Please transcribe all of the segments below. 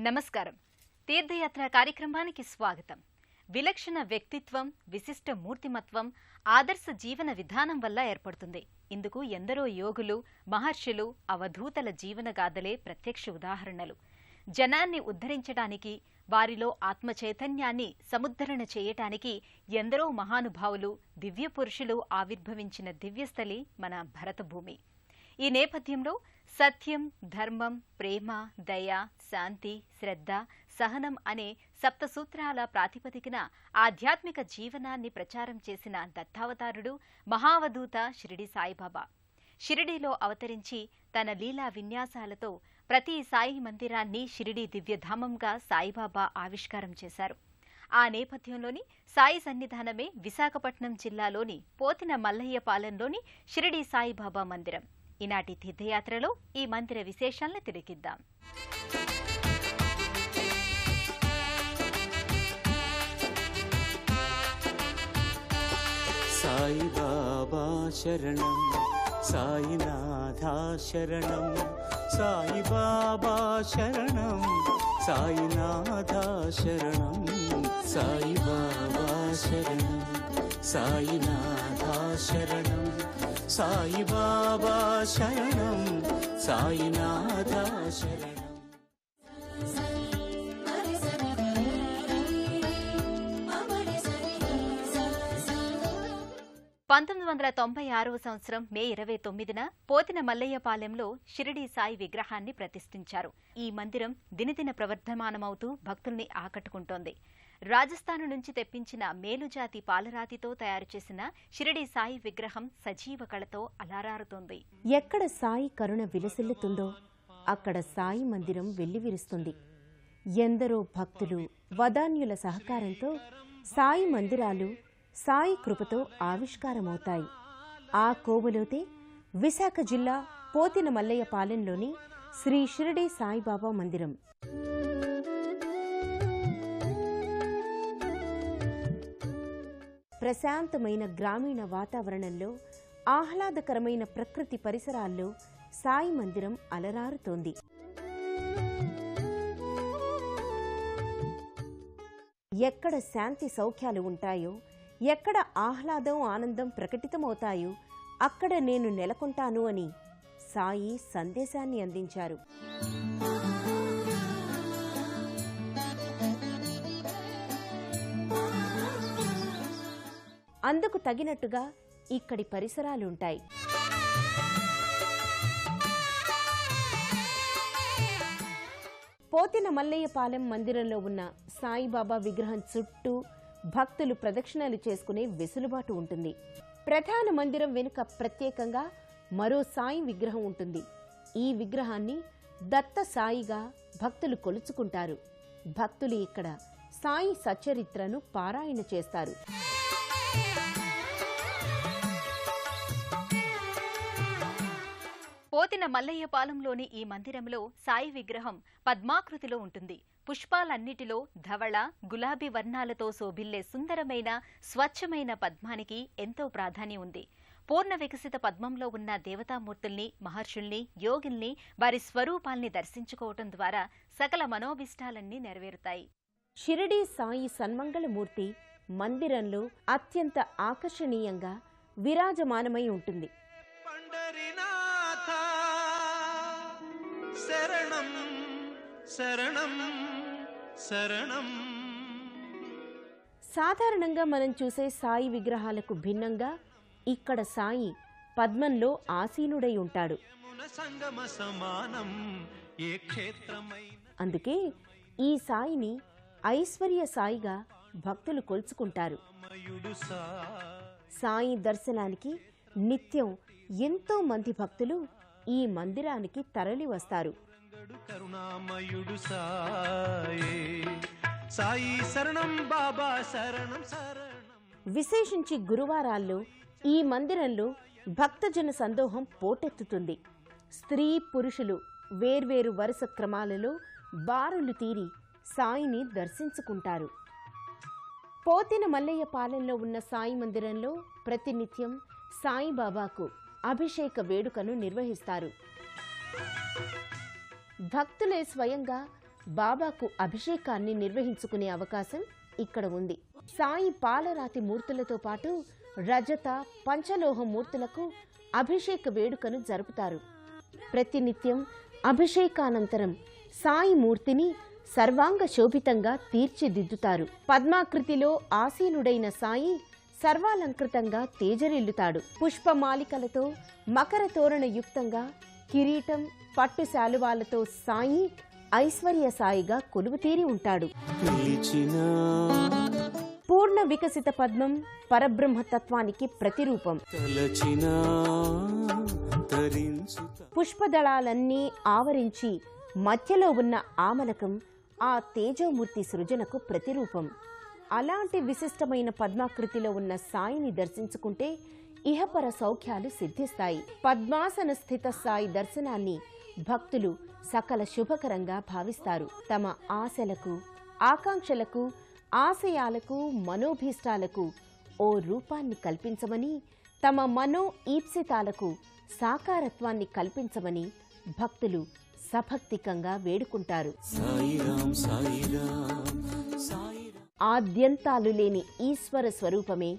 నమస్కారం. తీర్థయాత్ర కార్యక్రమానికి స్వాగతం. విలక్షణ వ్యక్తిత్వం, విశిష్ట మూర్తిమత్వం ఆదర్శ జీవన విధానం వల్ల ఏర్పడుతుంది. ఇందుకు ఎందరో యోగులు, మహర్షులు, అవధూతల జీవన గాథలే ప్రత్యక్ష ఉదాహరణలు. జనాన్ని ఉద్ధరించడానికి, వారిలో ఆత్మ చైతన్యాన్ని సముద్ధరణ చేయటానికి ఎందరో మహానుభావులు, దివ్య పురుషులు ఆవిర్భవించిన దివ్యస్థలి మన భరతభూమి. ఈ నేపథ్యంలో సత్యం, ధర్మం, ప్రేమ, దయ, శాంతి, శ్రద్ధ, సహనం అనే సప్తసూత్రాల ప్రాతిపదికన ఆధ్యాత్మిక జీవనాన్ని ప్రచారం చేసిన దత్తావతారుడు, మహావధూత షిరిడి సాయిబాబా. షిరిడీలో అవతరించి తన లీలా విన్యాసాలతో ప్రతి సాయి మందిరాన్ని షిరిడీ దివ్యధామంగా సాయిబాబా ఆవిష్కారం చేశారు. ఆ నేపథ్యంలోని సాయి సన్నిధానమే విశాఖపట్నం జిల్లాలోని పోతిన మల్లయ్యపాలెంలోని షిరిడి సాయిబాబా మందిరం. ఈనాటి తీర్థయాత్రలో ఈ మందిర విశేషాలను తిలకిద్దాం. సాయిబాబా శరణం, సాయినాథా శరణం, సాయిబాబా శరణం, సాయినాథా శరణం, సాయిబాబా శరణం, సాయినాథా శరణం, సాయిబాబా శరణం, సాయినాథా శరణం. 1996వ సంవత్సరం మే 29న పోతిన మల్లయ్యపాలెంలో షిరిడి సాయి విగ్రహాన్ని ప్రతిష్ఠించారు. ఈ మందిరం దినదిన ప్రవర్ధమానమవుతూ భక్తుల్ని ఆకట్టుకుంటోంది. రాజస్థాను నుంచి తెప్పించిన మేలుజాతి పాలరాతితో తయారు చేసిన షిరిడి సాయి విగ్రహం సజీవ కళతో అలరారుతోంది. ఎక్కడ సాయి కరుణ విలసిల్లుతుందో అక్కడ సాయి మందిరం వెల్లివిరుస్తుంది. ఎందరో భక్తులు, వదాన్యుల సహకారంతో సాయి మందిరాలు సాయి కృపతో ఆవిష్కారమవుతాయి. ఆ కోవలోతే విశాఖ జిల్లా పోతిన మల్లయ్యపాలెంలోని శ్రీ షిరిడి సాయిబాబా మందిరం. ప్రశాంతమైన గ్రామీణ వాతావరణంలో, ఆహ్లాదకరమైన ప్రకృతి పరిసరాల్లో సాయి మందిరం అలరారుతోంది. ఎక్కడ శాంతి సౌఖ్యాలు ఉంటాయో, ఎక్కడ ఆహ్లాదం, ఆనందం ప్రకటితమవుతాయో అక్కడ నేను నెలకొంటాను అని సాయి సందేశాన్ని అందించారు. అందుకు తగినట్టుగా ఇక్కడి పరిసరాలుంటాయి. పోతిన మల్లయ్యపాలెం మందిరంలో ఉన్న సాయిబాబా విగ్రహం చుట్టూ భక్తులు ప్రదక్షిణలు చేసుకునే వెసులుబాటు ఉంటుంది. ప్రధాన మందిరం వెనుక ప్రత్యేకంగా మరో సాయి విగ్రహం ఉంటుంది. ఈ విగ్రహాన్ని దత్త సాయిగా భక్తులు కొలుచుకుంటారు. భక్తులు ఇక్కడ సాయి సచ్చరిత్రను పారాయణ చేస్తారు. పోతిన మల్లయ్యపాలెంలోని ఈ మందిరంలో సాయి విగ్రహం పద్మాకృతిలో ఉంటుంది. పుష్పాలన్నిటిలో ధవళ, గులాబీ వర్ణాలతో శోభిల్లే సుందరమైన, స్వచ్ఛమైన పద్మానికి ఎంతో ప్రాధాన్యం ఉంది. పూర్ణ వికసిత పద్మంలో ఉన్న దేవతామూర్తుల్ని, మహర్షుల్ని, యోగుల్ని, వారి స్వరూపాల్ని దర్శించుకోవటం ద్వారా సకల మనోభిష్టాలన్నీ నెరవేరుతాయి. షిరిడి సాయి సన్మంగళమూర్తి మందిరంలో అత్యంత ఆకర్షణీయంగా విరాజమానమై ఉంటుంది. శరణం శరణం శరణం. సాధారణంగా మనం చూసే సాయి విగ్రహాలకు భిన్నంగా ఇక్కడ సాయి పద్మంలో ఆసీనుడై ఉంటాడు. అందుకే ఈ సాయిని ఐశ్వర్య సాయిగా భక్తులు కొలుచుకుంటారు. సాయి దర్శనానికి నిత్యం ఎంతో మంది భక్తులు ఈ మందిరానికి తరలి వస్తారు. కరుణామయుడు సాయి శరణం బాబా శరణం శరణం. విశేషించి గురువారాల్లో ఈ మందిరంలో భక్తజన సందోహం పోటెత్తుతుంది. స్త్రీ, పురుషులు వేర్వేరు వరుస క్రమాలలో బారులు తీరి సాయిని దర్శించుకుంటారు. పోతిన మల్లయ్యపాలెంలో ఉన్న సాయి మందిరంలో ప్రతినిత్యం సాయిబాబాకు అభిషేక వేడుకను నిర్వహిస్తారు. భక్తులే స్వయంగా బాబాకు అభిషేకాన్ని నిర్వహించుకునే అవకాశం ఇక్కడ ఉంది. సాయి పాలరాతి మూర్తులతో పాటు రజత, పంచలోహ మూర్తులకు అభిషేక వేడుకను జరుపుతారు. ప్రతినిత్యం అభిషేకానంతరం సాయి మూర్తిని సర్వాంగ శోభితంగా తీర్చిదిద్దుతారు. పద్మాకృతిలో ఆసీనుడైన సాయి సర్వాలంకృతంగా తేజరిల్లుతాడు. పుష్పమాలికలతో మకర తోరణయుక్తంగా కిరీటం, పట్టు శాలువాలతో సాయి ఐశ్వర్య సాయిగా కొలువుతీరి ఉంటాడు. పూర్ణ వికసిత పద్మం పరబ్రహ్మతత్వానికి ప్రతిరూపం. పుష్పదళాలన్నీ ఆవరించి మధ్యలో ఉన్న ఆమలకం ఆ తేజోమూర్తి సృజనకు ప్రతిరూపం. అలాంటి విశిష్టమైన పద్మాకృతిలో ఉన్న సాయిని దర్శించుకుంటే ఇహపర సౌఖ్యాలు సిద్ధిస్తాయి. పద్మాసన స్థిత సాయి దర్శనాన్ని భక్తులు సకల శుభకరంగా భావిస్తారు. తమ ఆశలకు, ఆకాంక్షలకు, ఆశయాలకు, మనోభీష్టాలకు ఓ రూపాన్ని కల్పించమని, తమ మనో ఈప్సితాలకు సాకారత్వాన్ని కల్పించమని భక్తులు సభక్తికంగా వేడుకుంటారు. ఆద్యంతాలు లేని ఈశ్వర స్వరూపమే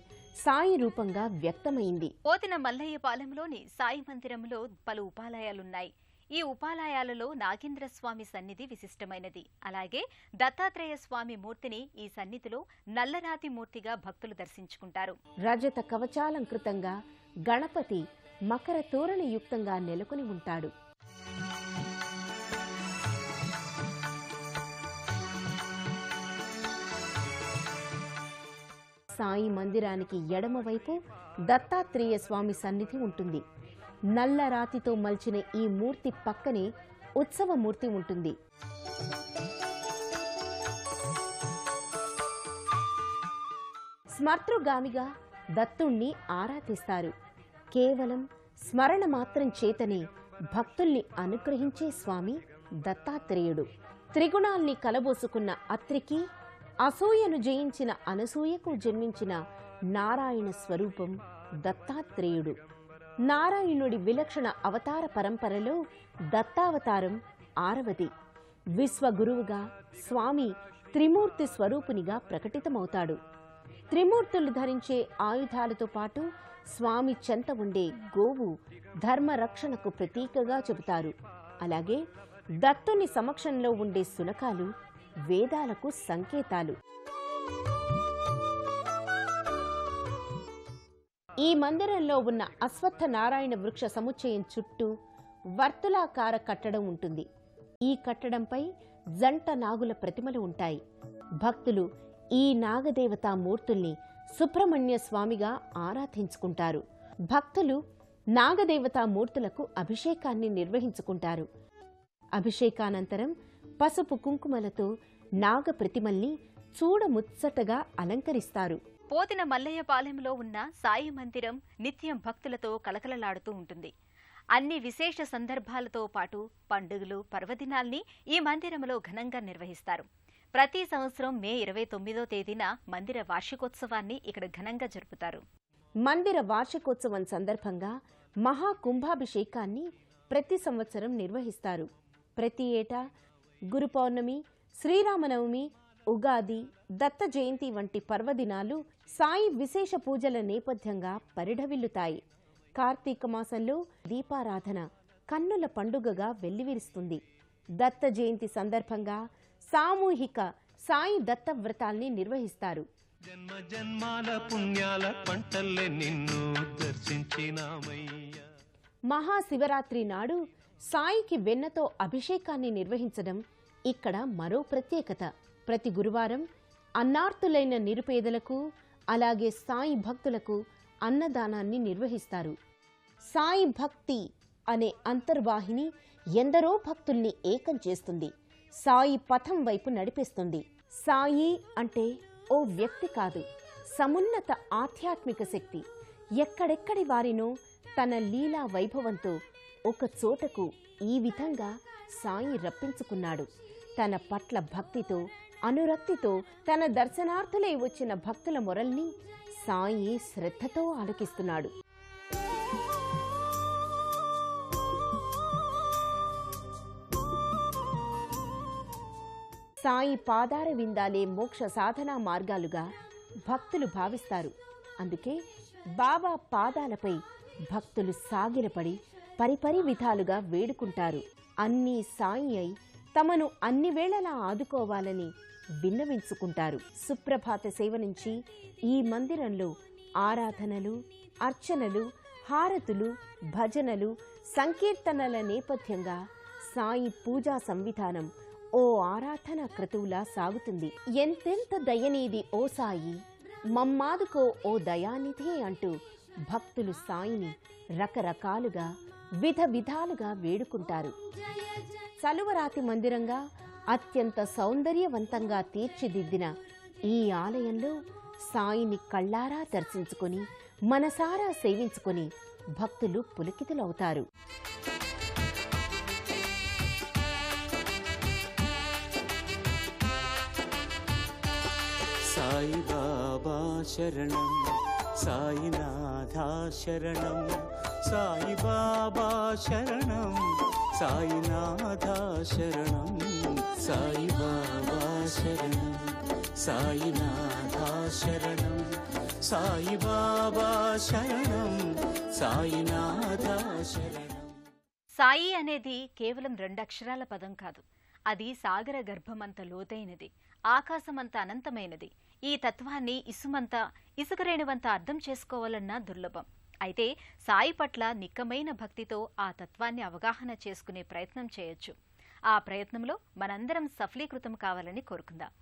సాయి రూపంగా వ్యక్తమైంది. పోతిన మల్లయ్యపాలెంలోని సాయి మందిరంలో పలు ఉపాలయాలున్నాయి. ఈ ఉపాలయాలలో నాగేంద్రస్వామి సన్నిధి విశిష్టమైనది. అలాగే దత్తాత్రేయ స్వామి మూర్తిని ఈ సన్నిధిలో నల్లరాతి మూర్తిగా భక్తులు దర్శించుకుంటారు. రజత కవచాలంకృతంగా గణపతి మకర తోరణయుక్తంగా నెలకొని ఉంటాడు. సాయి మందిరానికి ఎడమవైపు దత్తాత్రేయ స్వామి సన్నిధి ఉంటుంది. నల్ల రాతితో మల్చిన ఈ మూర్తి పక్కనే ఉత్సవమూర్తి ఉంటుంది. స్మర్తృగామిగా దత్తుణ్ణి ఆరాధిస్తారు. కేవలం స్మరణ మాత్రం చేతనే భక్తుల్ని అనుగ్రహించే స్వామి దత్తాత్రేయుడు. త్రిగుణాల్ని కలబోసుకున్న అత్రికి, అసూయను జయించిన అనసూయకు జన్మించిన నారాయణ స్వరూపం దత్తాత్రేయుడు. నారాయణుడి విలక్షణ అవతార పరంపరలో దత్తావతారం 6వది. విశ్వగురువుగా స్వామి త్రిమూర్తి స్వరూపునిగా ప్రకటితమవుతాడు. త్రిమూర్తులు ధరించే ఆయుధాలతో పాటు స్వామి చెంత ఉండే గోవు ధర్మరక్షణకు ప్రతీకగా చెబుతారు. అలాగే దత్తుని సమక్షంలో ఉండే శునకాలు వేదాలకు సంకేతాలు. ఈ మందిరంలో ఉన్న అశ్వత్థ నారాయణ వృక్ష సముచ్చయం చుట్టూ వర్తులాకార కట్టడం ఉంటుంది. ఈ కట్టడంపై జంట నాగుల ప్రతిమలు ఉంటాయి. భక్తులు ఈ నాగదేవతా మూర్తుల్ని సుబ్రహ్మణ్య స్వామిగా ఆరాధించుకుంటారు. భక్తులు నాగదేవతా మూర్తులకు అభిషేకాన్ని నిర్వహించుకుంటారు. అభిషేకానంతరం పసుపు కుంకుమలతో నాగ ప్రతిమల్ని చూడముచ్చటగా అలంకరిస్తారు. పోతిన మల్లయ్యపాలెంలో ఉన్న సాయి మందిరం నిత్యం భక్తులతో కలకలలాడుతూ ఉంటుంది. అన్ని విశేష సందర్భాలతో పాటు పండుగలు, పర్వదినాల్ని ఈ మందిరంలో ఘనంగా నిర్వహిస్తారు. ప్రతి సంవత్సరం మే 29వ తేదీన మందిర వార్షికోత్సవాన్ని ఇక్కడ ఘనంగా జరుపుతారు. మందిర వార్షికోత్సవం సందర్భంగా మహాకుంభాభిషేకాన్ని ప్రతి సంవత్సరం నిర్వహిస్తారు. ప్రతి ఏటా గురు పౌర్ణమి, శ్రీరామనవమి, ఉగాది, దత్త జయంతి వంటి పర్వదినాలు సాయి విశేష పూజల నేపథ్యంగా పరిఢవిల్లుతాయి. కార్తీక మాసంలో దీపారాధన కన్నుల పండుగగా వెల్లివిరుస్తుంది. దత్త జయంతి సందర్భంగా సామూహిక సాయి దత్త వ్రతాల్ని నిర్వహిస్తారు. జన్మ జన్మాల పుణ్యాల పంటల్లే నిన్ను దర్శించినామయ్యా. మహాశివరాత్రి నాడు సాయికి వెన్నతో అభిషేకాన్ని నిర్వహించడం ఇక్కడ మరో ప్రత్యేకత. ప్రతి గురువారం అన్నార్తులైన నిరుపేదలకు, అలాగే సాయి భక్తులకు అన్నదానాన్ని నిర్వహిస్తారు. సాయి భక్తి అనే అంతర్వాహిని ఎందరో భక్తుల్ని ఏకం చేస్తుంది. సాయి పథం వైపు నడిపిస్తుంది. సాయి అంటే ఓ వ్యక్తి కాదు, సమున్నత ఆధ్యాత్మిక శక్తి. ఎక్కడెక్కడి వారినో తన లీలా వైభవంతో ఒక చోటకు ఈ విధంగా సాయి రప్పించుకున్నాడు. తన పట్ల భక్తితో, అనురక్తితో తన దర్శనార్థులై వచ్చిన భక్తుల మొరల్ని సాయి శ్రద్ధతో ఆలకిస్తున్నాడు. సాయి పాదార విందాలే మోక్ష సాధనా మార్గాలుగా భక్తులు భావిస్తారు. అందుకే బాబా పాదాలపై భక్తులు సాగిలపడి పరిపరి విధాలుగా వేడుకుంటారు. అన్నీ సాయి అయి తమను అన్ని వేళలా ఆదుకోవాలని విన్నవించుకుంటారు. సుప్రభాత సేవ నుంచి ఈ మందిరంలో ఆరాధనలు, అర్చనలు, హారతులు, భజనలు, సంకీర్తనల నేపథ్యంగా సాయి పూజా సంవిధానం ఓ ఆరాధన క్రతువులా సాగుతుంది. ఎంతెంత దయనీది ఓ సాయి, మమ్మాదుకో ఓ దయానిధి అంటూ భక్తులు సాయిని రకరకాలుగా విధ విధాలుగా వేడుకుంటారు. చలువరాతి మందిరంగా అత్యంత సౌందర్యవంతంగా తీర్చిదిద్దిన ఈ ఆలయంలో సాయిని కళ్ళారా దర్శించుకొని మనసారా సేవించుకొని భక్తులు పులకితులవుతారు. సాయి బాబా శరణం, సాయినాథా శరణం, సాయి బాబా శరణం, సాయినాథా శరణం, సాయి బాబా శరణం, సాయినాథా శరణం, సాయి బాబా శరణం, సాయినాథా శరణం. సాయి అనేది కేవలం 2 అక్షరాల పదం కాదు. అది సాగర గర్భమంత లోతైనది, ఆకాశమంత అనంతమైనది. ఈ తత్వాన్ని ఇసుకరేణువంత అర్థం చేసుకోవాలన్నా దుర్లభం. అయితే సాయి పట్ల నిక్కమైన భక్తితో ఆ తత్వాన్ని అవగాహన చేసుకునే ప్రయత్నం చేయొచ్చు. ఆ ప్రయత్నంలో మనందరం సఫలీకృతం కావాలని కోరుకుందాం.